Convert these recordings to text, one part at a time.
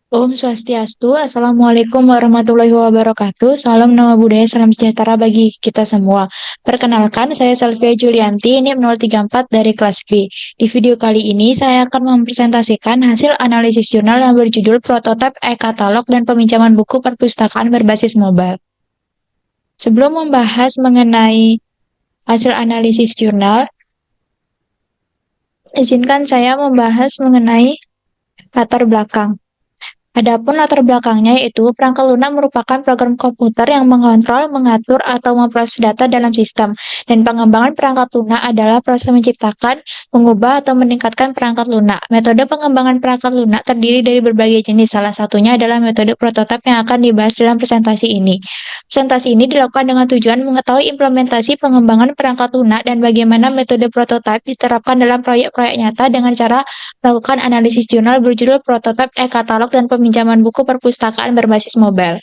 Om Swastiastu, Assalamualaikum warahmatullahi wabarakatuh. Salam nama budaya, salam sejahtera bagi kita semua. Perkenalkan, saya Selvia Julianti, NIM 034 dari kelas B. Di video kali ini, saya akan mempresentasikan hasil analisis jurnal yang berjudul Prototipe e-katalog dan peminjaman buku perpustakaan berbasis mobile. Sebelum membahas mengenai hasil analisis jurnal, izinkan saya membahas mengenai latar belakang. Adapun latar belakangnya yaitu perangkat lunak merupakan program komputer yang mengontrol, mengatur, atau memproses data dalam sistem. Dan pengembangan perangkat lunak adalah proses menciptakan, mengubah, atau meningkatkan perangkat lunak. Metode pengembangan perangkat lunak terdiri dari berbagai jenis. Salah satunya adalah metode prototipe yang akan dibahas dalam presentasi ini. Presentasi ini dilakukan dengan tujuan mengetahui implementasi pengembangan perangkat lunak dan bagaimana metode prototipe diterapkan dalam proyek-proyek nyata dengan cara melakukan analisis jurnal berjudul Prototipe e-katalog dan peminjaman buku perpustakaan berbasis mobile.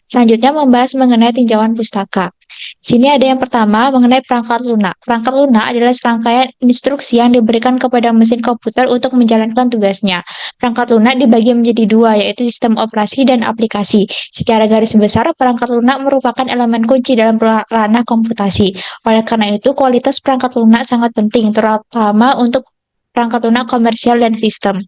Selanjutnya membahas mengenai tinjauan pustaka. Di sini ada yang pertama mengenai perangkat lunak. Perangkat lunak adalah serangkaian instruksi yang diberikan kepada mesin komputer untuk menjalankan tugasnya. Perangkat lunak dibagi menjadi dua, yaitu sistem operasi dan aplikasi. Secara garis besar, perangkat lunak merupakan elemen kunci dalam ranah komputasi. Oleh karena itu, kualitas perangkat lunak sangat penting, terutama untuk perangkat lunak komersial dan sistem.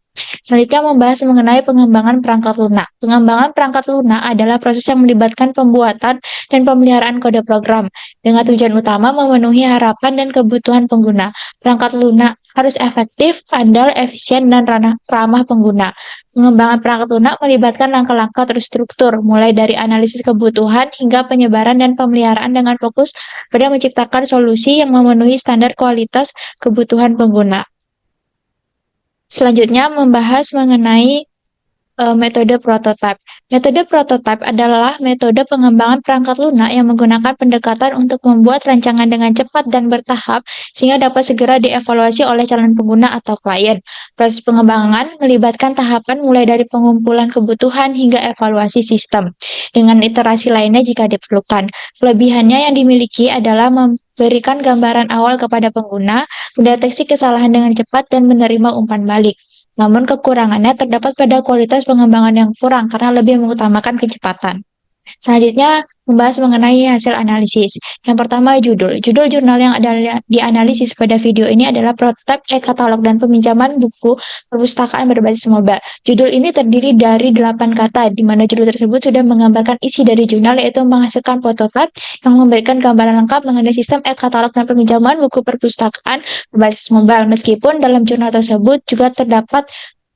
Selanjutnya membahas mengenai pengembangan perangkat lunak. Pengembangan perangkat lunak adalah proses yang melibatkan pembuatan dan pemeliharaan kode program dengan tujuan utama memenuhi harapan dan kebutuhan pengguna. Perangkat lunak harus efektif, andal, efisien, dan ramah pengguna. Pengembangan perangkat lunak melibatkan langkah-langkah terstruktur, mulai dari analisis kebutuhan hingga penyebaran dan pemeliharaan dengan fokus pada menciptakan solusi yang memenuhi standar kualitas kebutuhan pengguna. Selanjutnya membahas mengenai metode prototipe. Metode prototipe adalah metode pengembangan perangkat lunak yang menggunakan pendekatan untuk membuat rancangan dengan cepat dan bertahap sehingga dapat segera dievaluasi oleh calon pengguna atau klien. Proses pengembangan melibatkan tahapan mulai dari pengumpulan kebutuhan hingga evaluasi sistem, dengan iterasi lainnya jika diperlukan. Kelebihannya yang dimiliki adalah memberikan gambaran awal kepada pengguna, mendeteksi kesalahan dengan cepat, dan menerima umpan balik. Namun kekurangannya terdapat pada kualitas pengembangan yang kurang karena lebih mengutamakan kecepatan. Selanjutnya, membahas mengenai hasil analisis. Yang pertama, judul. Judul jurnal yang ada dianalisis pada video ini adalah Prototipe e-katalog dan peminjaman buku perpustakaan berbasis mobile. Judul ini terdiri dari 8 kata, di mana judul tersebut sudah menggambarkan isi dari jurnal, yaitu menghasilkan prototipe yang memberikan gambaran lengkap mengenai sistem e-katalog dan peminjaman buku perpustakaan berbasis mobile. Meskipun dalam jurnal tersebut juga terdapat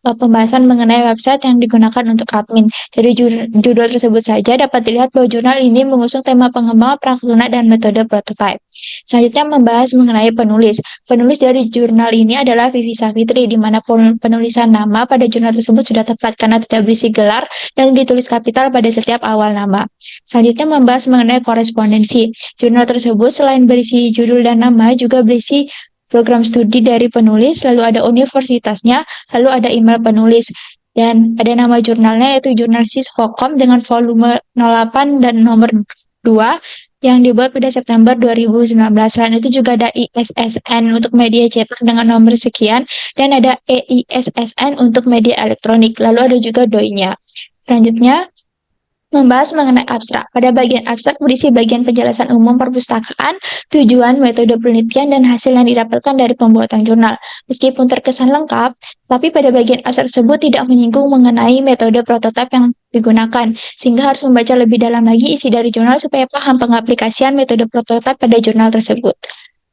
pembahasan mengenai website yang digunakan untuk admin. Dari judul tersebut saja dapat dilihat bahwa jurnal ini mengusung tema pengembangan perangkat lunak dan metode prototipe. Selanjutnya membahas mengenai penulis. Penulis dari jurnal ini adalah Vivi Savitri, di mana penulisan nama pada jurnal tersebut sudah tepat karena tidak berisi gelar dan ditulis kapital pada setiap awal nama. Selanjutnya membahas mengenai korespondensi. Jurnal tersebut selain berisi judul dan nama juga berisi program studi dari penulis, lalu ada universitasnya, lalu ada email penulis. Dan ada nama jurnalnya yaitu Jurnalistis Fokom dengan volume 08 dan nomor 2 yang dibuat pada September 2019. Selain itu juga ada ISSN untuk media cetak dengan nomor sekian dan ada EISSN untuk media elektronik. Lalu ada juga DOI-nya. Selanjutnya membahas mengenai abstrak. Pada bagian abstrak berisi bagian penjelasan umum perpustakaan, tujuan, metode penelitian, dan hasil yang didapatkan dari pembuatan jurnal. Meskipun terkesan lengkap, tapi pada bagian abstrak tersebut tidak menyinggung mengenai metode prototipe yang digunakan, sehingga harus membaca lebih dalam lagi isi dari jurnal supaya paham pengaplikasian metode prototipe pada jurnal tersebut.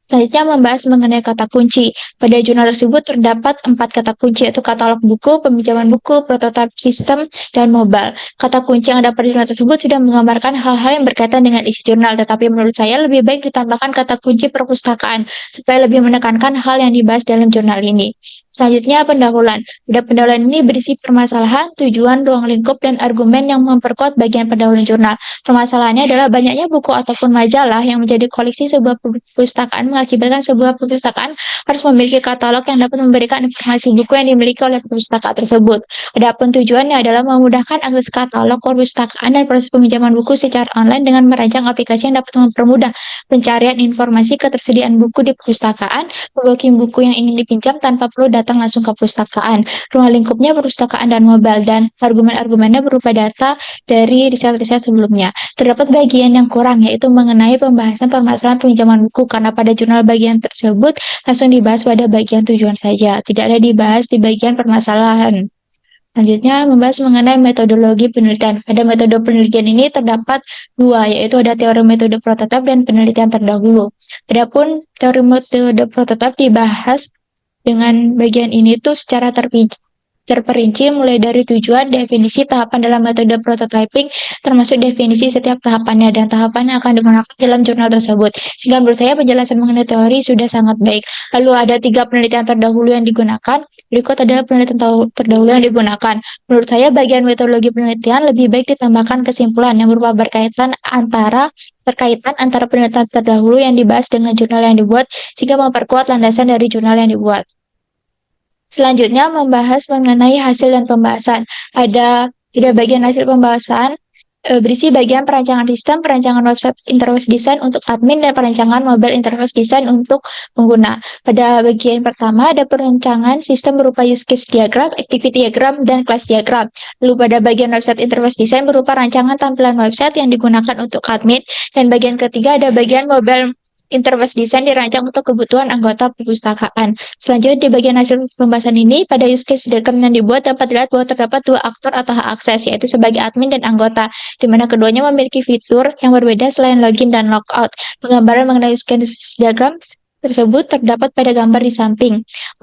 Selanjutnya membahas mengenai kata kunci. Pada jurnal tersebut terdapat 4 kata kunci, yaitu katalog buku, peminjaman buku, prototipe sistem, dan mobile. Kata kunci yang ada pada jurnal tersebut sudah menggambarkan hal-hal yang berkaitan dengan isi jurnal, tetapi menurut saya lebih baik ditambahkan kata kunci perpustakaan, supaya lebih menekankan hal yang dibahas dalam jurnal ini. Selanjutnya pendahuluan. Pada pendahuluan ini berisi permasalahan, tujuan, ruang lingkup, dan argumen yang memperkuat bagian pendahuluan jurnal. Permasalahannya adalah banyaknya buku ataupun majalah yang menjadi koleksi sebuah perpustakaan mengakibatkan sebuah perpustakaan harus memiliki katalog yang dapat memberikan informasi buku yang dimiliki oleh perpustakaan tersebut. Adapun tujuannya adalah memudahkan akses katalog perpustakaan dan proses peminjaman buku secara online dengan merancang aplikasi yang dapat mempermudah pencarian informasi ketersediaan buku di perpustakaan, membooking buku yang ingin dipinjam tanpa perlu datang langsung ke perpustakaan. Ruang lingkupnya perpustakaan dan mobile, dan argumen-argumennya berupa data dari riset-riset sebelumnya. Terdapat bagian yang kurang, yaitu mengenai pembahasan permasalahan pinjaman buku, karena pada jurnal bagian tersebut langsung dibahas pada bagian tujuan saja, tidak ada dibahas di bagian permasalahan. Selanjutnya membahas mengenai metodologi penelitian. Pada metode penelitian ini terdapat dua, yaitu ada teori metode prototipe dan penelitian terdahulu. Adapun teori metode prototipe dibahas dengan bagian ini tuh secara terperinci mulai dari tujuan, definisi, tahapan dalam metode prototyping, termasuk definisi setiap tahapannya dan tahapan yang akan digunakan dalam jurnal tersebut. Sehingga menurut saya penjelasan mengenai teori sudah sangat baik. Lalu ada 3 penelitian terdahulu yang digunakan. Berikut adalah penelitian terdahulu yang digunakan. Menurut saya bagian metodologi penelitian lebih baik ditambahkan kesimpulan yang berupa berkaitan antara penelitian terdahulu yang dibahas dengan jurnal yang dibuat, sehingga memperkuat landasan dari jurnal yang dibuat. Selanjutnya membahas mengenai hasil dan pembahasan. Ada bagian hasil pembahasan berisi bagian perancangan sistem, perancangan website interface design untuk admin, dan perancangan mobile interface design untuk pengguna. Pada bagian pertama ada perancangan sistem berupa use case diagram, activity diagram, dan class diagram. Lalu pada bagian website interface design berupa rancangan tampilan website yang digunakan untuk admin, dan bagian ketiga ada bagian mobile interface design dirancang untuk kebutuhan anggota perpustakaan. Selanjutnya di bagian hasil pembahasan ini, pada use case diagram yang dibuat dapat dilihat bahwa terdapat 2 aktor atau hak akses, yaitu sebagai admin dan anggota, di mana keduanya memiliki fitur yang berbeda selain login dan logout. Penggambaran mengenai use case diagram tersebut terdapat pada gambar di samping.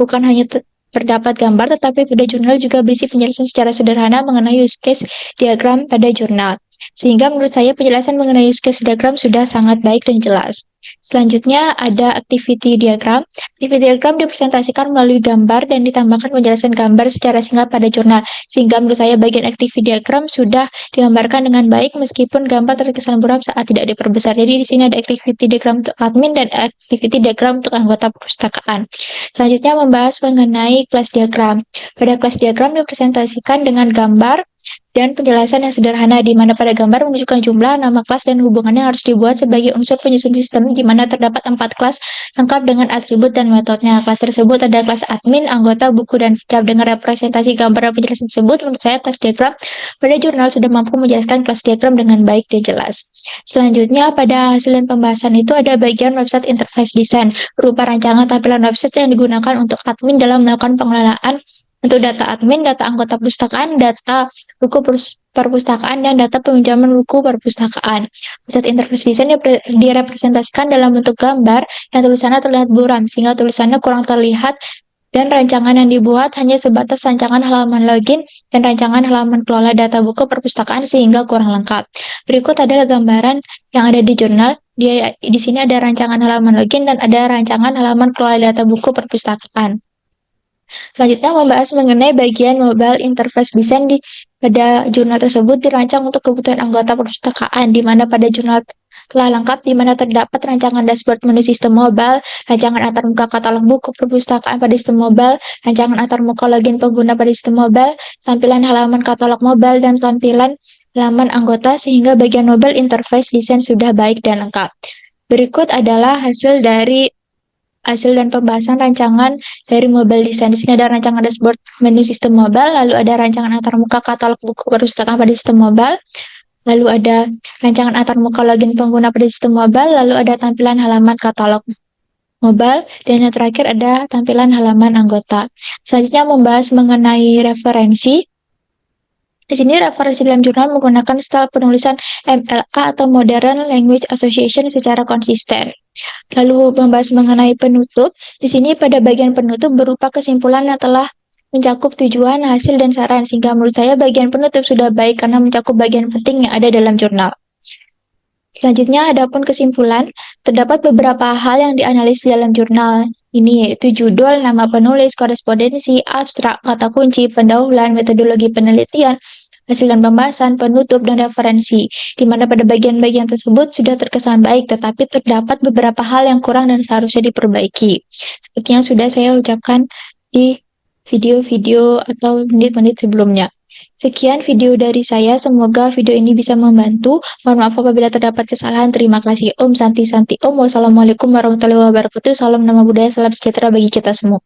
Bukan hanya terdapat gambar, tetapi pada jurnal juga berisi penjelasan secara sederhana mengenai use case diagram pada jurnal. Sehingga menurut saya penjelasan mengenai use case diagram sudah sangat baik dan jelas. Selanjutnya ada activity diagram. Activity diagram dipresentasikan melalui gambar dan ditambahkan penjelasan gambar secara singkat pada jurnal. Sehingga menurut saya bagian activity diagram sudah digambarkan dengan baik meskipun gambar terkesan buram saat tidak diperbesar. Jadi di sini ada activity diagram untuk admin dan activity diagram untuk anggota perpustakaan. Selanjutnya membahas mengenai class diagram. Pada class diagram dipresentasikan dengan gambar dan penjelasan yang sederhana, di mana pada gambar menunjukkan jumlah, nama kelas, dan hubungannya harus dibuat sebagai unsur penyusun sistem, di mana terdapat 4 kelas lengkap dengan atribut dan metodenya. Kelas tersebut ada kelas admin, anggota, buku, dan hijab. Dengan representasi gambar dan penjelasan tersebut, menurut saya kelas diagram pada jurnal sudah mampu menjelaskan kelas diagram dengan baik dan jelas. Selanjutnya pada hasil dan pembahasan itu ada bagian website interface design, berupa rancangan tampilan website yang digunakan untuk admin dalam melakukan pengelolaan untuk data admin, data anggota perpustakaan, data buku perpustakaan, dan data peminjaman buku perpustakaan. Website interface design direpresentasikan dalam bentuk gambar yang tulisannya terlihat buram, sehingga tulisannya kurang terlihat, dan rancangan yang dibuat hanya sebatas rancangan halaman login dan rancangan halaman kelola data buku perpustakaan, sehingga kurang lengkap. Berikut adalah gambaran yang ada di jurnal. Di sini ada rancangan halaman login dan ada rancangan halaman kelola data buku perpustakaan. Selanjutnya membahas mengenai bagian mobile interface design. Pada jurnal tersebut dirancang untuk kebutuhan anggota perpustakaan, di mana pada jurnal telah lengkap, di mana terdapat rancangan dashboard menu sistem mobile, rancangan antarmuka katalog buku perpustakaan pada sistem mobile, rancangan antarmuka login pengguna pada sistem mobile, tampilan halaman katalog mobile, dan tampilan halaman anggota, sehingga bagian mobile interface design sudah baik dan lengkap. Berikut adalah hasil dan pembahasan rancangan dari mobile design. Di sini ada rancangan dashboard menu sistem mobile, lalu ada rancangan antarmuka katalog buku perpustakaan pada sistem mobile, lalu ada rancangan antarmuka login pengguna pada sistem mobile, lalu ada tampilan halaman katalog mobile, dan yang terakhir ada tampilan halaman anggota. Selanjutnya membahas mengenai referensi. Di sini referensi dalam jurnal menggunakan style penulisan MLA atau Modern Language Association secara konsisten. Lalu membahas mengenai penutup. Di sini pada bagian penutup berupa kesimpulan yang telah mencakup tujuan, hasil, dan saran, sehingga menurut saya bagian penutup sudah baik karena mencakup bagian penting yang ada dalam jurnal. Selanjutnya, adapun kesimpulan, terdapat beberapa hal yang dianalisis dalam jurnal ini, yaitu judul, nama penulis, korespondensi, abstrak, kata kunci, pendahuluan, metodologi penelitian, hasil dan pembahasan, penutup, dan referensi, di mana pada bagian-bagian tersebut sudah terkesan baik, tetapi terdapat beberapa hal yang kurang dan seharusnya diperbaiki. Seperti yang sudah saya ucapkan di video-video atau menit-menit sebelumnya. Sekian video dari saya, semoga video ini bisa membantu. Mohon maaf apabila terdapat kesalahan. Terima kasih. Om Santi Santi Om. Wassalamualaikum warahmatullahi wabarakatuh. Salam nama budaya, salam sejahtera bagi kita semua.